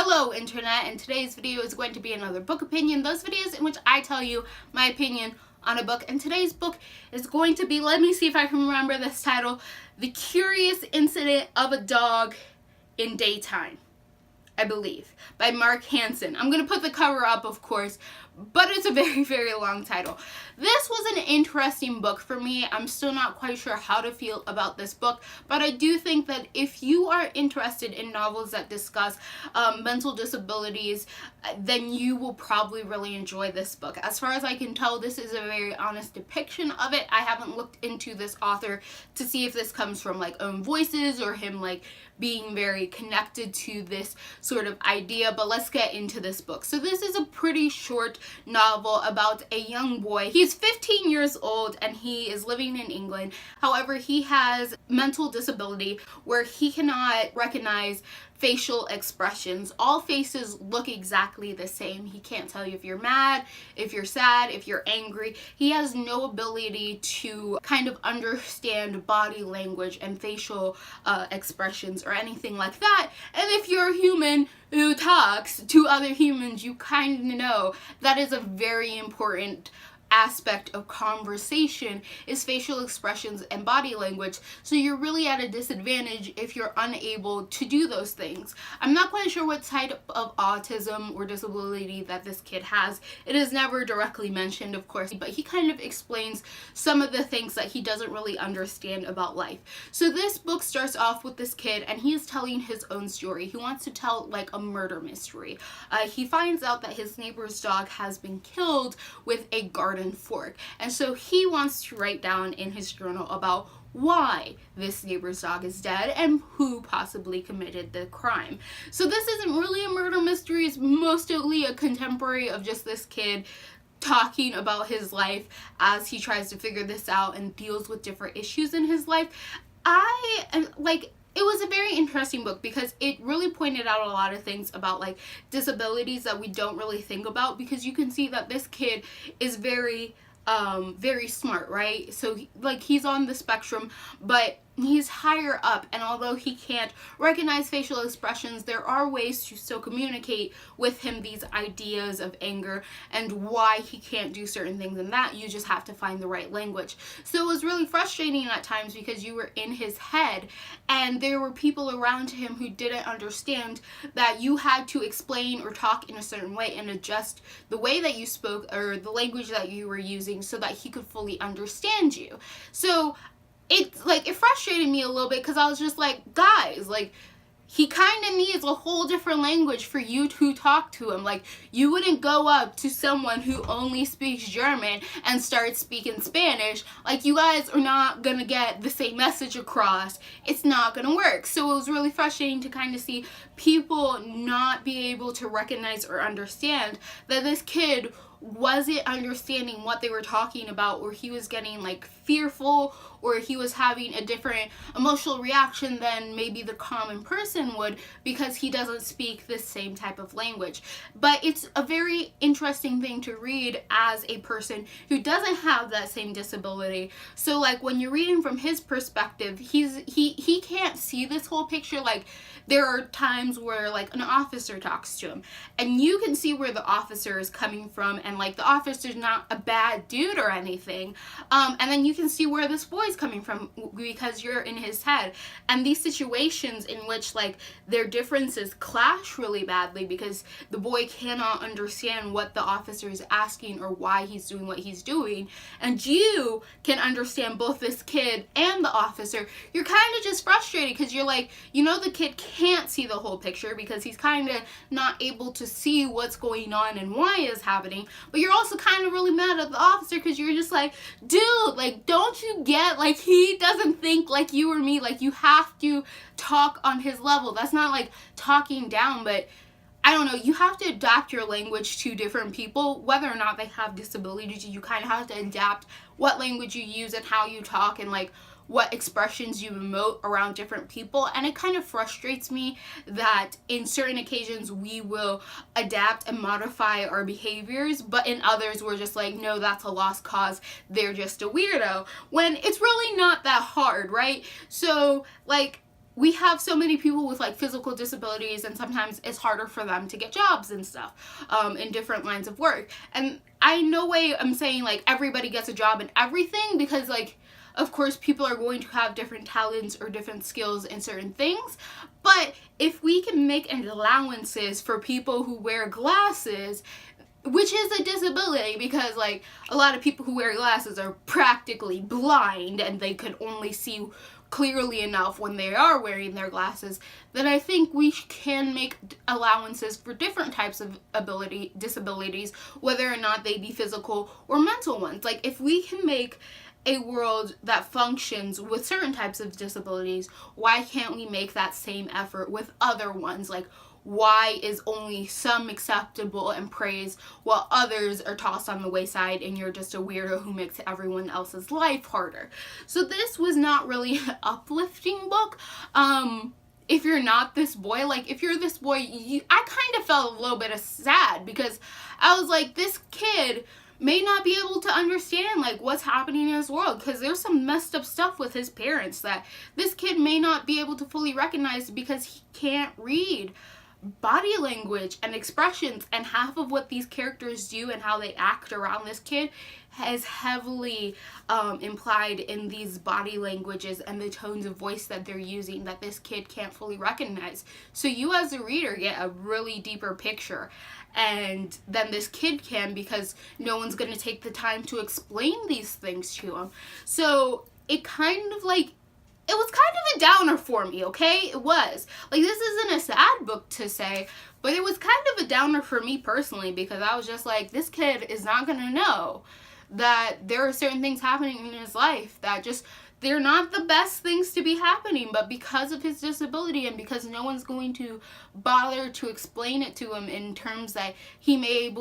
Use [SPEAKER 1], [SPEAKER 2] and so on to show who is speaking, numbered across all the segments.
[SPEAKER 1] Hello internet, and today's video is going to be another book opinion. Those videos in which I tell you my opinion on a book. And today's book is going to be, let me see if I can remember this title, The Curious Incident of a Dog in Daytime, I believe, by Mark Haddon. I'm going to put the cover up, of course, but it's a very, very long title. This was an interesting book for me. I'm still not quite sure how to feel about this book, but I do think that if you are interested in novels that discuss mental disabilities, then you will probably really enjoy this book. As far as I can tell, this is a very honest depiction of it. I haven't looked into this author to see if this comes from like own voices or him like being very connected to this sort of idea, but let's get into this book. So this is a pretty short novel about a young boy. He's 15 years old and he is living in England. However, he has mental disability where he cannot recognize facial expressions. All faces look exactly the same. He can't tell you if you're mad, if you're sad, if you're angry. He has no ability to kind of understand body language and facial expressions or anything like that. And if you're a human who talks to other humans, you kind of know that is a very important aspect of conversation is facial expressions and body language. So you're really at a disadvantage if you're unable to do those things. I'm not quite sure what type of autism or disability that this kid has. It is never directly mentioned, of course, but he kind of explains some of the things that he doesn't really understand about life. So this book starts off with this kid and he is telling his own story. He wants to tell like a murder mystery. He finds out that his neighbor's dog has been killed with a garden fork, and so he wants to write down in his journal about why this neighbor's dog is dead and who possibly committed the crime. So this isn't really a murder mystery, it's mostly a contemporary of just this kid talking about his life as he tries to figure this out and deals with different issues in his life. It was a very interesting book because it really pointed out a lot of things about like disabilities that we don't really think about, because you can see that this kid is very smart, right? So he's on the spectrum, but he's higher up, and although he can't recognize facial expressions, there are ways to still communicate with him these ideas of anger and why he can't do certain things, and that you just have to find the right language. So it was really frustrating at times because you were in his head and there were people around him who didn't understand that you had to explain or talk in a certain way and adjust the way that you spoke or the language that you were using so that he could fully understand you. So it frustrated me a little bit because I was just like, guys, like, he kind of needs a whole different language for you to talk to him. Like, you wouldn't go up to someone who only speaks German and start speaking Spanish. Like, you guys are not gonna get the same message across. It's not gonna work. So it was really frustrating to kind of see people not be able to recognize or understand that this kid wasn't understanding what they were talking about, or he was getting like fearful, or he was having a different emotional reaction than maybe the common person would because he doesn't speak the same type of language. But it's a very interesting thing to read as a person who doesn't have that same disability. So like when you're reading from his perspective, he can't see this whole picture. Like there are times where like an officer talks to him and you can see where the officer is coming from, and like the officer's not a bad dude or anything, and then you can see where this boy's coming from because you're in his head. And these situations in which like their differences clash really badly because the boy cannot understand what the officer is asking or why he's doing what he's doing, and you can understand both this kid and the officer, you're kind of just frustrated because you're like, you know, the kid can't see the whole picture because he's kind of not able to see what's going on and why it's happening, but you're also kind of really mad at the officer because you're just like, dude, like, don't you get, like, he doesn't think like you or me. Like, you have to talk on his level. That's not like talking down, but I don't know, you have to adapt your language to different people, whether or not they have disabilities. You kind of have to adapt what language you use and how you talk and like what expressions you emote around different people. And it kind of frustrates me that in certain occasions we will adapt and modify our behaviors, but in others we're just like, no, that's a lost cause, they're just a weirdo, when it's really not that hard, right? So like, we have so many people with like physical disabilities, and sometimes it's harder for them to get jobs and stuff in different lines of work. And I no way I'm saying like everybody gets a job in everything, because like of course people are going to have different talents or different skills in certain things. But if we can make allowances for people who wear glasses, which is a disability, because like a lot of people who wear glasses are practically blind and they could only see clearly enough when they are wearing their glasses, then I think we can make allowances for different types of disabilities, whether or not they be physical or mental ones. Like if we can make a world that functions with certain types of disabilities, why can't we make that same effort with other ones? Like, why is only some acceptable and praised while others are tossed on the wayside and you're just a weirdo who makes everyone else's life harder? So this was not really an uplifting book. If you're not this boy, like if you're this boy, I kind of felt a little bit of sad, because I was like, this kid may not be able to understand like what's happening in his world, because there's some messed up stuff with his parents that this kid may not be able to fully recognize, because he can't read body language and expressions, and half of what these characters do and how they act around this kid is heavily implied in these body languages and the tones of voice that they're using that this kid can't fully recognize. So you as a reader get a really deeper picture, and then this kid can, because no one's going to take the time to explain these things to him. So it kind of like, it was kind of a downer for me, okay? It was. Like, this isn't a sad book to say, but it was kind of a downer for me personally, because I was just like, this kid is not going to know that there are certain things happening in his life that just, they're not the best things to be happening, but because of his disability and because no one's going to bother to explain it to him in terms that he may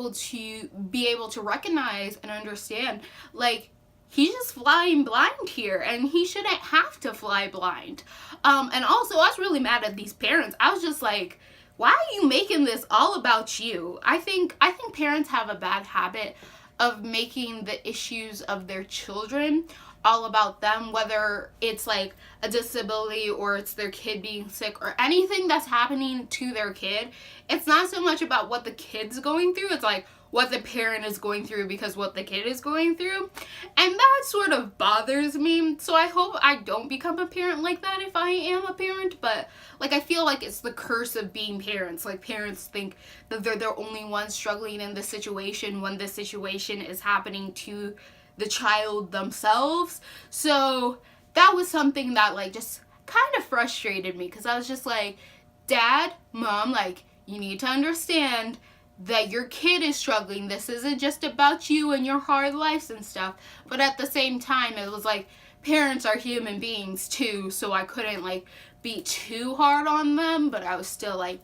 [SPEAKER 1] be able to recognize and understand, like, he's just flying blind here, and he shouldn't have to fly blind. And also, I was really mad at these parents. I was just like, why are you making this all about you? I think parents have a bad habit of making the issues of their children all about them, whether it's like a disability or it's their kid being sick or anything that's happening to their kid. It's not so much about what the kid's going through, it's like what the parent is going through because what the kid is going through. And that sort of bothers me. So I hope I don't become a parent like that if I am a parent. But like, I feel like it's the curse of being parents. Like, parents think that they're the only ones struggling in the situation when the situation is happening to the child themselves. So that was something that like just kind of frustrated me, because I was just like, Dad, Mom, like, you need to understand that your kid is struggling. This isn't just about you and your hard lives and stuff. But at the same time, it was like, parents are human beings too, so I couldn't like be too hard on them, but I was still like,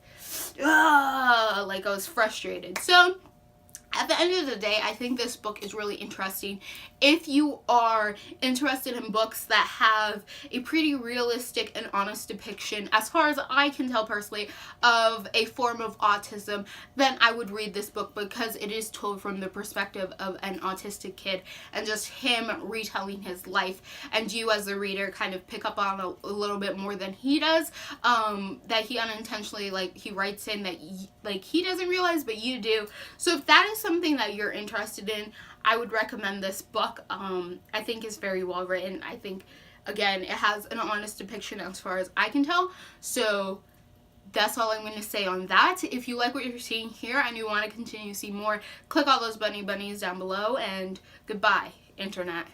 [SPEAKER 1] like I was frustrated. So at the end of the day, I think this book is really interesting if you are interested in books that have a pretty realistic and honest depiction, as far as I can tell personally, of a form of autism. Then I would read this book, because it is told from the perspective of an autistic kid and just him retelling his life, and you as the reader kind of pick up on a little bit more than he does, that he unintentionally, like, he writes in that he doesn't realize, but you do. So if that is something that you're interested in, I would recommend this book. I think it's very well written. I think, again, it has an honest depiction as far as I can tell. So that's all I'm going to say on that. If you like what you're seeing here and you want to continue to see more, click all those bunnies down below, and goodbye, Internet.